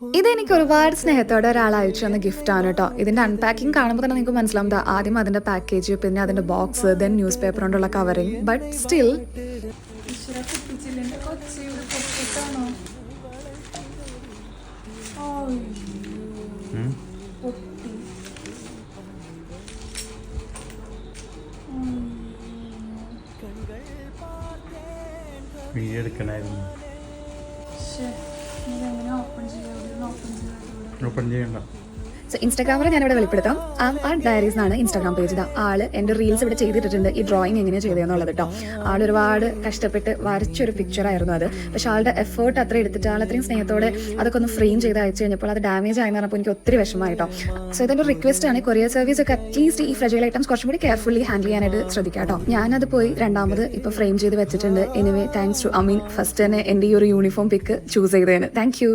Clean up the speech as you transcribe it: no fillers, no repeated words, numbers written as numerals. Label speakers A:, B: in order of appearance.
A: ഇതെനിക്ക് ഒരുപാട് സ്നേഹത്തോടെ ഒരാൾ അയച്ചു തന്ന ഗിഫ്റ്റാണ് കേട്ടോ. ഇതിന്റെ അൺപാക്കിംഗ് കാണുമ്പോൾ തന്നെ നിങ്ങൾക്ക് മനസ്സിലാവും ആദ്യം അതിന്റെ പാക്കേജ്, പിന്നെ അതിന്റെ ബോക്സ്, ദെൻ ന്യൂസ് പേപ്പർ കൊണ്ടുള്ള കവറിങ്. ബട്ട് സ്റ്റിൽ
B: ഓപ്പൺ ചെയ്യണ്ട.
A: സോ ഇൻസ്റ്റാഗ്രാമിൽ ഞാനിവിടെ വെളിപ്പെടുത്താം. ആർട്ട് ഡയറീസ് എന്നാണ് ഇൻസ്റ്റാഗ്രാം പേജ്. ആള് എൻ്റെ റീൽസ് ഇവിടെ ചെയ്തിട്ടുണ്ട് ഈ ഡ്രോയിങ് എങ്ങനെയാണ് ചെയ്തതെന്നുള്ളത് കേട്ടോ. ആൾ ഒരുപാട് കഷ്ടപ്പെട്ട് വരച്ചൊരു പിക്ചറായിരുന്നു അത്. പക്ഷെ ആളുടെ എഫേർട്ട് അത്ര എടുത്തിട്ട് ആൾ അത്രയും സ്നേഹത്തോടെ അതൊക്കെ ഒന്ന് ഫ്രെയിം ചെയ്ത് അയച്ചു കഴിഞ്ഞപ്പോൾ അത് ഡാമേജ് ആയെന്ന് പറഞ്ഞപ്പോൾ എനിക്ക് ഒത്തിരി വിഷമമായിട്ടോ. സോ ഇതെൻ്റെ ഒരു റിക്വസ്റ്റ് ആണ്, കൊറിയർ സർവീസ് ഒക്കെ അറ്റ്ലീസ്റ്റ് ഈ ഫ്രജൈൽ ഐറ്റംസ് കുറച്ചും കൂടി കെയർഫുള്ളി ഹാൻഡിൽ ചെയ്യാനായിട്ട് ശ്രദ്ധിക്കാം കേട്ടോ. ഞാനത് പോയി രണ്ടാമത് ഇപ്പോൾ ഫ്രെയിം ചെയ്ത് വെച്ചിട്ടുണ്ട്. Anyway thanks to Ameen first തന്നെ എൻ്റെ ഈ ഒരു യൂണിഫോം പിക്ക് ചൂസ് ചെയ്തതിന്. Thank U.